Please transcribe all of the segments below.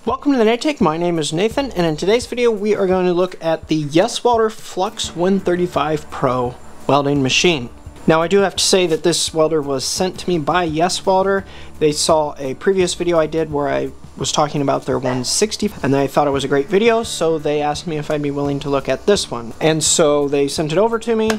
Welcome to the Night Take. My name is Nathan, and in today's video we are going to look at the YesWelder Flux 135 Pro welding machine. Now I do have to say that this welder was sent to me by YesWelder. They saw a previous video I did where I was talking about their 160 and they thought it was a great video, so they asked me if I'd be willing to look at this one. And so they sent it over to me.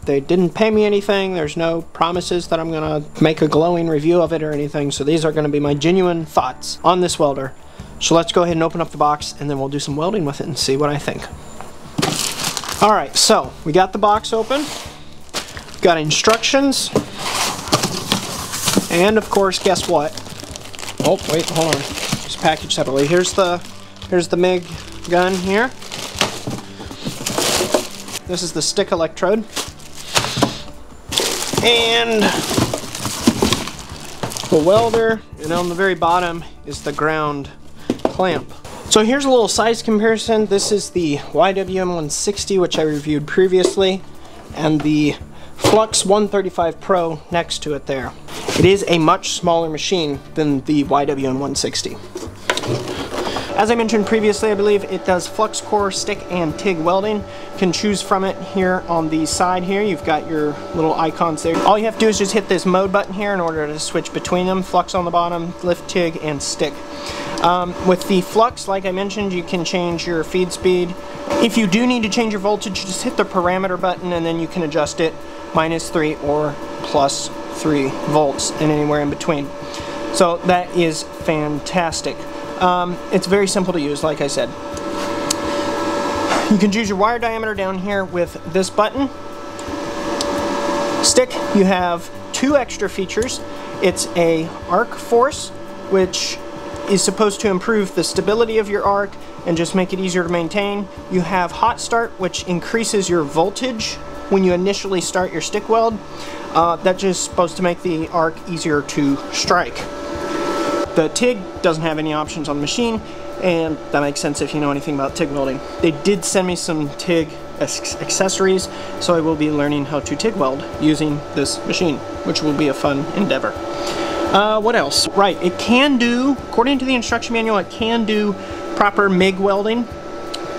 They didn't pay me anything. There's no promises that I'm gonna make a glowing review of it or anything, so these are gonna be my genuine thoughts on this welder. So let's go ahead and open up the box and then we'll do some welding with it and see what I think. Alright, so we got the box open. Got instructions. And of course, guess what? Oh, wait, hold on. It's packaged separately. Here's the MIG gun here. This is the stick electrode. And the welder, and on the very bottom is the ground clamp. So here's a little size comparison. This is the YWM160, which I reviewed previously, and the Flux 135 Pro next to it there. It is a much smaller machine than the YWM160. As I mentioned previously, I believe it does flux core, stick, and TIG welding. You can choose from it here on the side here. You've got your little icons there. All you have to do is just hit this mode button here in order to switch between them. Flux on the bottom, lift, TIG, and stick. With the Flux, like I mentioned, you can change your feed speed. If you do need to change your voltage, just hit the parameter button and then you can adjust it -3 or +3 volts and anywhere in between. So that is fantastic. It's very simple to use, like I said. You can choose your wire diameter down here with this button. Stick, you have two extra features. It's a arc force, which is supposed to improve the stability of your arc and just make it easier to maintain. You have hot start, which increases your voltage when you initially start your stick weld. That's just supposed to make the arc easier to strike. The TIG doesn't have any options on the machine, and that makes sense if you know anything about TIG welding. They did send me some TIG accessories, so I will be learning how to TIG weld using this machine, which will be a fun endeavor. What else? Right, it can do, according to the instruction manual, it can do proper MIG welding.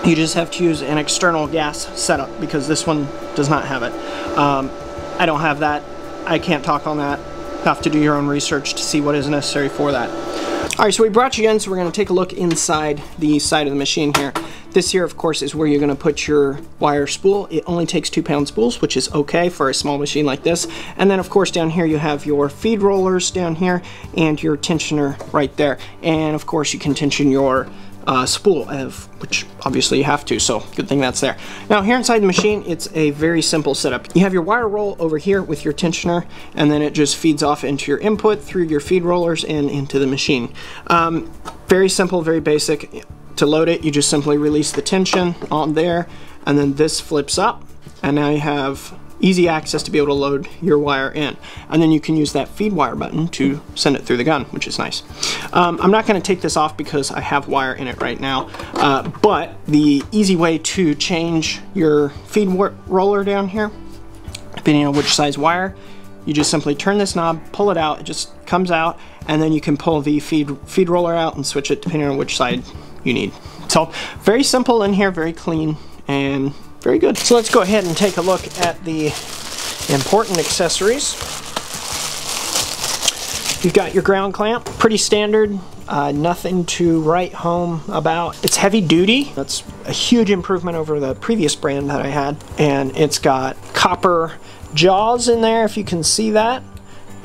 You just have to use an external gas setup because this one does not have it. I don't have that. I can't talk on that. Have to do your own research to see what is necessary for that. Alright, so we brought you in, so we're going to take a look inside the side of the machine here. This here, of course, is where you're going to put your wire spool. It only takes 2-pound spools, which is okay for a small machine like this. And then, of course, down here you have your feed rollers down here and your tensioner right there. And, of course, you can tension your spool, which obviously you have to, so good thing that's there. Now here inside the machine, it's a very simple setup. You have your wire roll over here with your tensioner, and then it just feeds off into your input through your feed rollers and into the machine. Very simple, very basic. To load it, you just simply release the tension on there, and then this flips up, and now you have easy access to be able to load your wire in. And then you can use that feed wire button to send it through the gun, which is nice. I'm not going to take this off because I have wire in it right now, but the easy way to change your feed roller down here, depending on which size wire, you just simply turn this knob, pull it out, it just comes out, and then you can pull the feed roller out and switch it depending on which side you need. So very simple in here, very clean, and very good. So let's go ahead and take a look at the important accessories. You've got your ground clamp, pretty standard, nothing to write home about. It's heavy duty. That's a huge improvement over the previous brand that I had. And it's got copper jaws in there, if you can see that,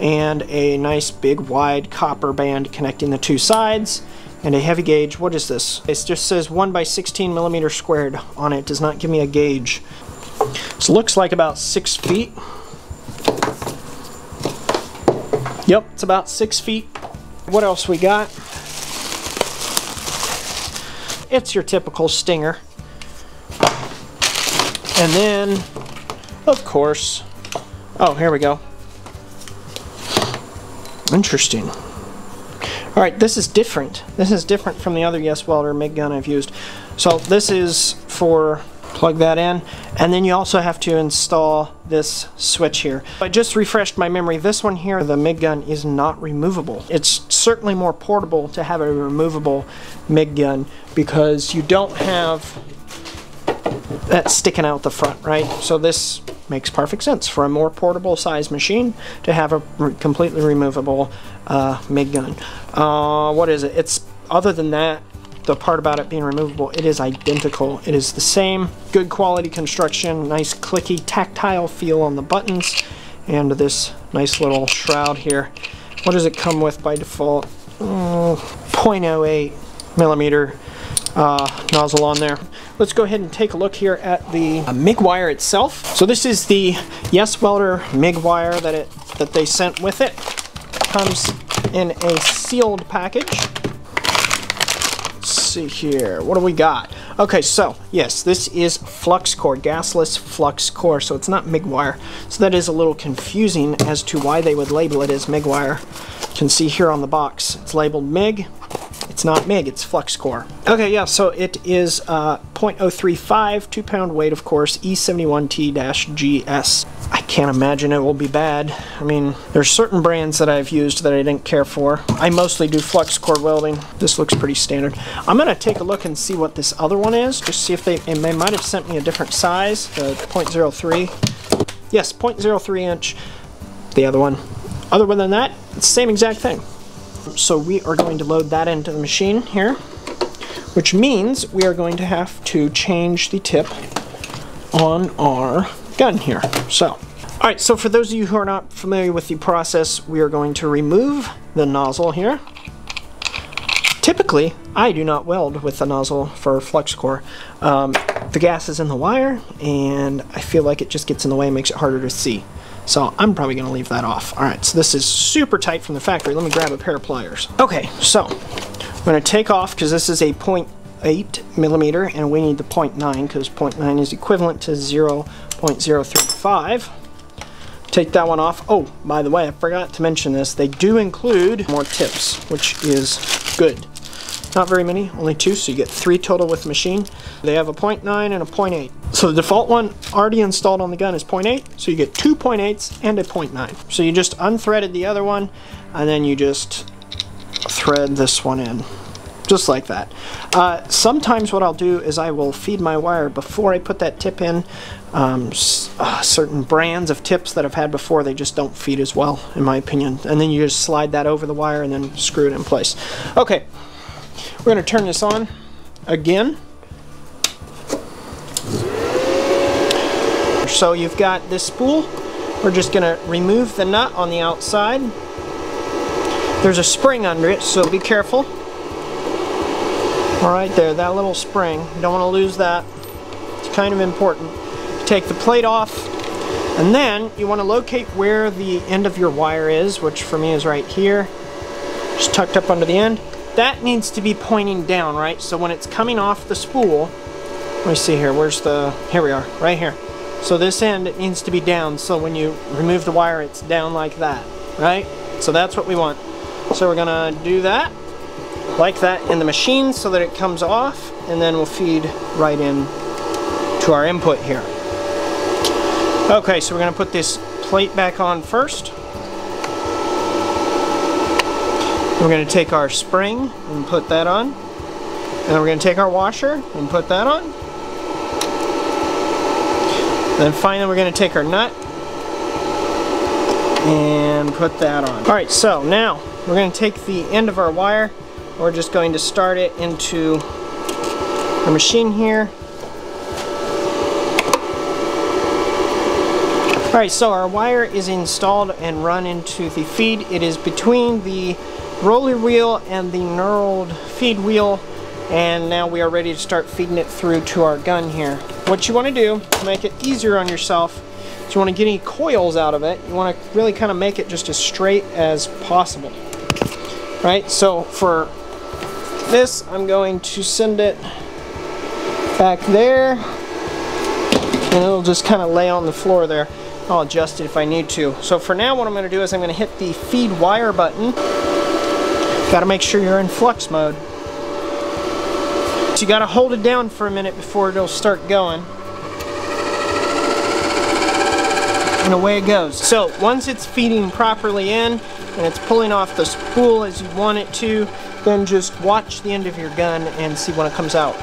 and a nice big wide copper band connecting the two sides. And a heavy gauge. What is this? It just says 1 by 16 millimeters squared on it. It does not give me a gauge. This looks like about 6 feet. Yep, it's about 6 feet. What else we got? It's your typical stinger. And then, of course, oh, here we go. Interesting. Alright, this is different. This is different from the other YesWelder MIG gun I've used. So this is for Plug that in, and then you also have to install this switch here. I just refreshed my memory. This one here, the MIG gun, is not removable. It's certainly more portable to have a removable MIG gun because you don't have that sticking out the front, right? So this makes perfect sense for a more portable size machine to have a completely removable MIG gun. What is it? It's, other than that, the part about it being removable, it is identical. It is the same, good quality construction, nice clicky tactile feel on the buttons, and this nice little shroud here. What does it come with by default? 0.08 millimeter nozzle on there. Let's go ahead and take a look here at the MIG wire itself. So this is the YesWelder MIG wire that they sent with it. Comes in a sealed package. See here, what do we got? Okay, so yes, this is flux core, gasless flux core, so it's not MIG wire. So that is a little confusing as to why they would label it as MIG wire. You can see here on the box, it's labeled MIG. It's not MIG, it's flux core. Okay, yeah, so it is 0.035, 2-pound weight, of course, E71T-GS. I can't imagine it will be bad. I mean, there's certain brands that I've used that I didn't care for. I mostly do flux core welding. This looks pretty standard. I'm gonna take a look and see what this other one is, just see if they might have sent me a different size, 0.03. Yes, 0.03 inch, the other one. Other than that, it's the same exact thing. So we are going to load that into the machine here, which means we are going to have to change the tip on our gun here. So, alright, so for those of you who are not familiar with the process, we are going to remove the nozzle here. Typically, I do not weld with the nozzle for flux core. The gas is in the wire, and I feel like it just gets in the way and makes it harder to see. So I'm probably going to leave that off. Alright, so this is super tight from the factory. Let me grab a pair of pliers. Okay, so I'm going to take off, because this is a 0.8 millimeter, and we need the 0.9, because 0.9 is equivalent to 0.035. Take that one off. Oh, by the way, I forgot to mention this. They do include more tips, which is good. Not very many, only 2, so you get 3 total with the machine. They have a 0.9 and a 0.8. So the default one already installed on the gun is 0.8, so you get 2 0.8s and a 0.9. So you just unthreaded the other one, and then you just thread this one in, just like that. Sometimes what I'll do is I will feed my wire before I put that tip in. Certain brands of tips that I've had before, they just don't feed as well, in my opinion. And then you just slide that over the wire and then screw it in place. Okay. We're going to turn this on again. So you've got this spool. We're just going to remove the nut on the outside. There's a spring under it, so be careful. Alright there, that little spring. You don't want to lose that. It's kind of important. Take the plate off, and then you want to locate where the end of your wire is, which for me is right here. Just tucked up under the end. That needs to be pointing down, right? So when it's coming off the spool, let me see here, here we are, right here. So this end, it needs to be down, so when you remove the wire, it's down like that, right? So that's what we want. So we're gonna do that, like that in the machine, so that it comes off, and then we'll feed right in to our input here. Okay, so we're gonna put this plate back on first. We're going to take our spring and put that on. And then we're going to take our washer and put that on. Then finally we're going to take our nut and put that on. Alright, so now we're going to take the end of our wire. We're just going to start it into our machine here. Alright, so our wire is installed and run into the feed. It is between the roller wheel and the knurled feed wheel, and now we are ready to start feeding it through to our gun here. What you want to do to make it easier on yourself is you want to get any coils out of it. You want to really kind of make it just as straight as possible. Right, so for this I'm going to send it back there, and it'll just kind of lay on the floor there. I'll adjust it if I need to. So for now what I'm going to do is I'm going to hit the feed wire button. Got to make sure you're in flux mode. So you got to hold it down for a minute before it'll start going. and away it goes. So once it's feeding properly in and it's pulling off the spool as you want it to, then just watch the end of your gun and see when it comes out.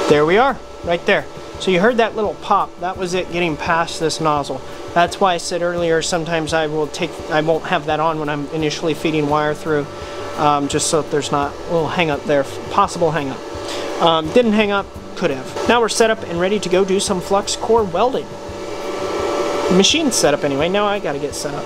There we are, right there. So you heard that little pop. That was it getting past this nozzle. That's why I said earlier sometimes I won't have that on when I'm initially feeding wire through, just so that there's not a little hang up there, possible hang up. Didn't hang up, could have. Now we're set up and ready to go do some flux core welding. The machine's set up anyway, now I gotta get set up.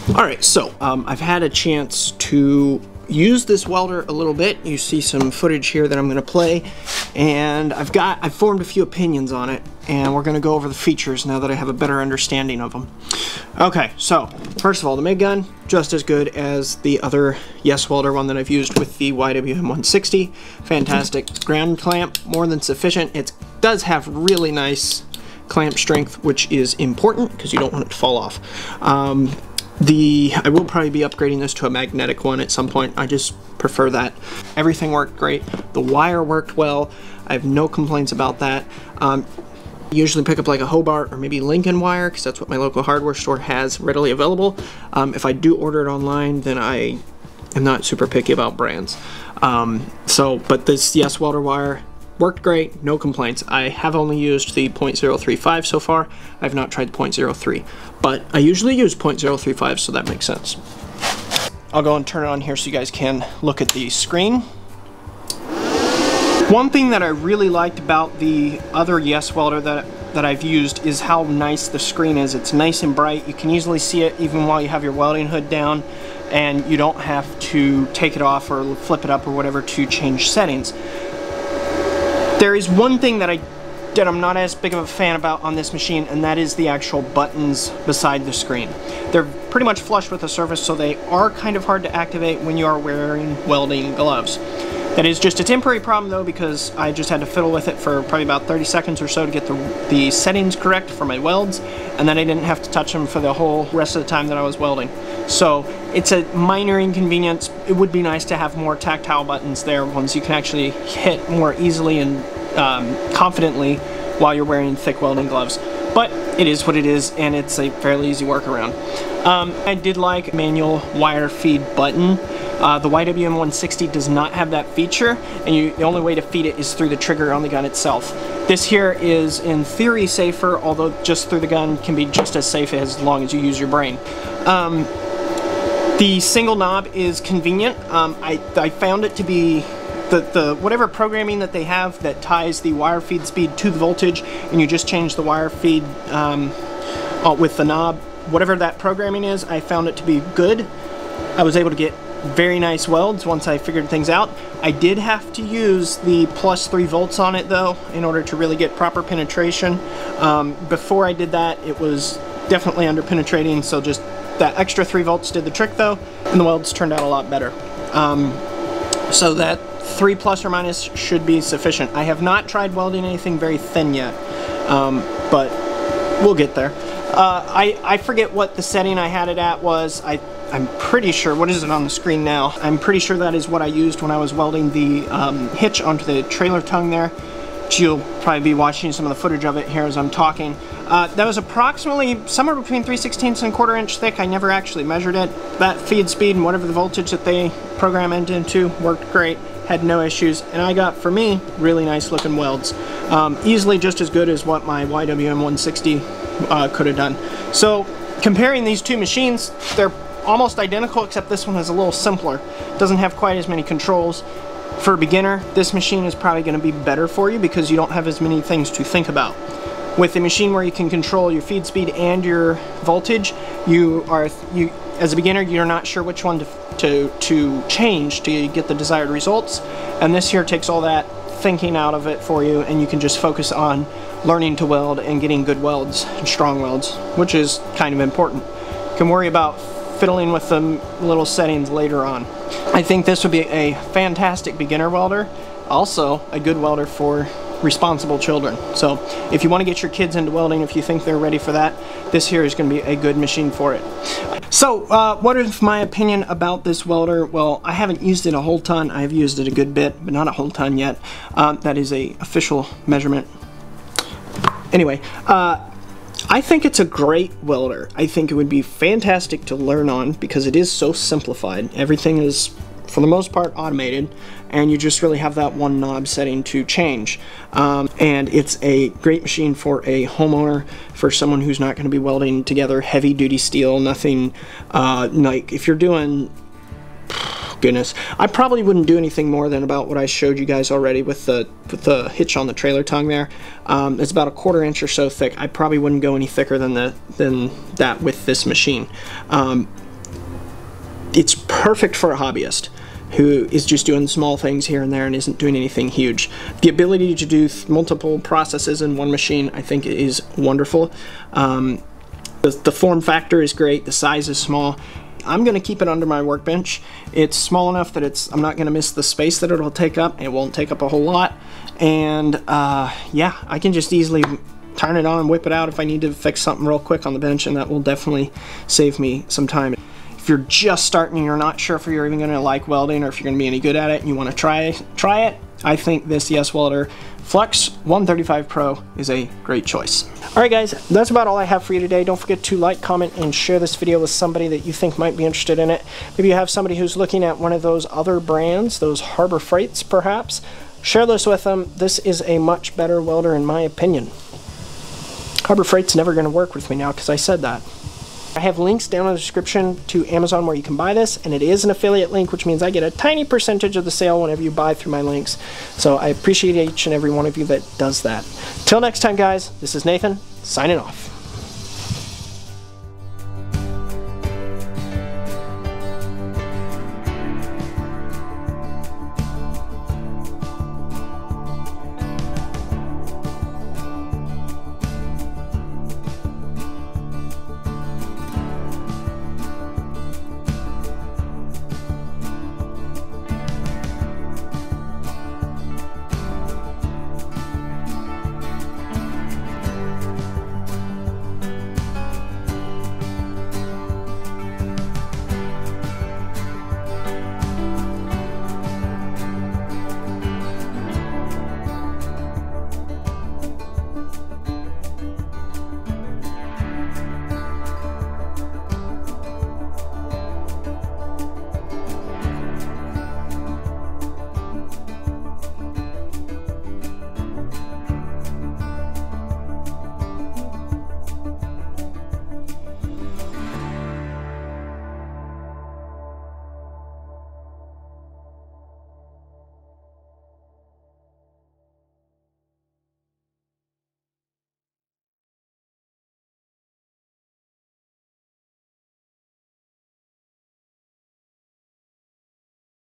Alright, so I've had a chance to use this welder a little bit. You see some footage here that I'm going to play, and I've formed a few opinions on it, and we're going to go over the features now that I have a better understanding of them. Okay, so first of all, the MIG gun, just as good as the other YesWelder one that I've used with the YWM160. Fantastic. Ground clamp, more than sufficient. It does have really nice clamp strength, which is important because you don't want it to fall off. I will probably be upgrading this to a magnetic one at some point. I just prefer that. Everything worked great. The wire worked well. I have no complaints about that. Usually pick up like a Hobart or maybe Lincoln wire because that's what my local hardware store has readily available. If I do order it online, then I am not super picky about brands. But this YesWelder wire worked great, no complaints. I have only used the 0.035 so far. I've not tried the 0.03, but I usually use 0.035, so that makes sense. I'll go and turn it on here so you guys can look at the screen. One thing that I really liked about the other YesWelder that I've used is how nice the screen is. It's nice and bright. You can easily see it even while you have your welding hood down, and you don't have to take it off or flip it up or whatever to change settings. There is one thing that I'm not as big of a fan about on this machine, and that is the actual buttons beside the screen. They're pretty much flush with the surface, so they are kind of hard to activate when you are wearing welding gloves. That is just a temporary problem though, because I just had to fiddle with it for probably about 30 seconds or so to get the settings correct for my welds, and then I didn't have to touch them for the whole rest of the time that I was welding. So it's a minor inconvenience. It would be nice to have more tactile buttons there, ones you can actually hit more easily and confidently while you're wearing thick welding gloves. But it is what it is, and it's a fairly easy workaround. I did like manual wire feed button. The YWM160 does not have that feature, and the only way to feed it is through the trigger on the gun itself. This here is in theory safer, although just through the gun can be just as safe as long as you use your brain. The single knob is convenient. I found it to be whatever programming that they have that ties the wire feed speed to the voltage, and you just change the wire feed with the knob. Whatever that programming is, I found it to be good. I was able to get very nice welds once I figured things out. I did have to use the +3 volts on it though in order to really get proper penetration. Before I did that, it was definitely under penetrating, so just that extra 3 volts did the trick though, and the welds turned out a lot better. So that 3 plus or minus should be sufficient. I have not tried welding anything very thin yet, but we'll get there. I forget what the setting I had it at was. I'm pretty sure, what is it on the screen now? I'm pretty sure that is what I used when I was welding the hitch onto the trailer tongue there. You'll probably be watching some of the footage of it here as I'm talking. That was approximately somewhere between 3/16 and 1/4 inch thick. I never actually measured it. That feed speed and whatever the voltage that they program it into worked great. Had no issues, and I got, for me, really nice looking welds. Easily just as good as what my YWM160 could have done. So comparing these two machines, they're almost identical, except this one is a little simpler. Doesn't have quite as many controls. For a beginner, this machine is probably going to be better for you because you don't have as many things to think about. With a machine where you can control your feed speed and your voltage, as a beginner, you're not sure which one to change to get the desired results. And this here takes all that thinking out of it for you, and you can just focus on learning to weld and getting good welds and strong welds, which is kind of important. You can worry about fiddling with the little settings later on. I think this would be a fantastic beginner welder, also a good welder for responsible children. So if you want to get your kids into welding, if you think they're ready for that, this here is going to be a good machine for it. So what is my opinion about this welder? Well, I haven't used it a whole ton. I've used it a good bit, but not a whole ton yet. That is a official measurement. Anyway, I think it's a great welder. I think it would be fantastic to learn on because it is so simplified. Everything is, for the most part, automated, and you just really have that one knob setting to change. And it's a great machine for a homeowner, for someone who's not going to be welding together heavy-duty steel, nothing like if you're doing... Goodness, I probably wouldn't do anything more than about what I showed you guys already with the hitch on the trailer tongue there. It's about 1/4 inch or so thick. I probably wouldn't go any thicker than that with this machine. It's perfect for a hobbyist who is just doing small things here and there and isn't doing anything huge. The ability to do multiple processes in one machine, I think, is wonderful. The form factor is great. The size is small. I'm going to keep it under my workbench. It's small enough that I'm not going to miss the space that it'll take up. It won't take up a whole lot. And yeah, I can just easily turn it on, whip it out if I need to fix something real quick on the bench, and that will definitely save me some time. If you're just starting and you're not sure if you're even going to like welding or if you're going to be any good at it and you want to try it, I think this YesWelder Flux 135 Pro is a great choice. Alright guys, that's about all I have for you today. Don't forget to like, comment, and share this video with somebody that you think might be interested in it. Maybe you have somebody who's looking at one of those other brands, those Harbor Freights perhaps. Share this with them. This is a much better welder in my opinion. Harbor Freight's never going to work with me now because I said that. I have links down in the description to Amazon where you can buy this, and it is an affiliate link, which means I get a tiny percentage of the sale whenever you buy through my links. So I appreciate each and every one of you that does that. Till next time guys, this is Nathan, signing off.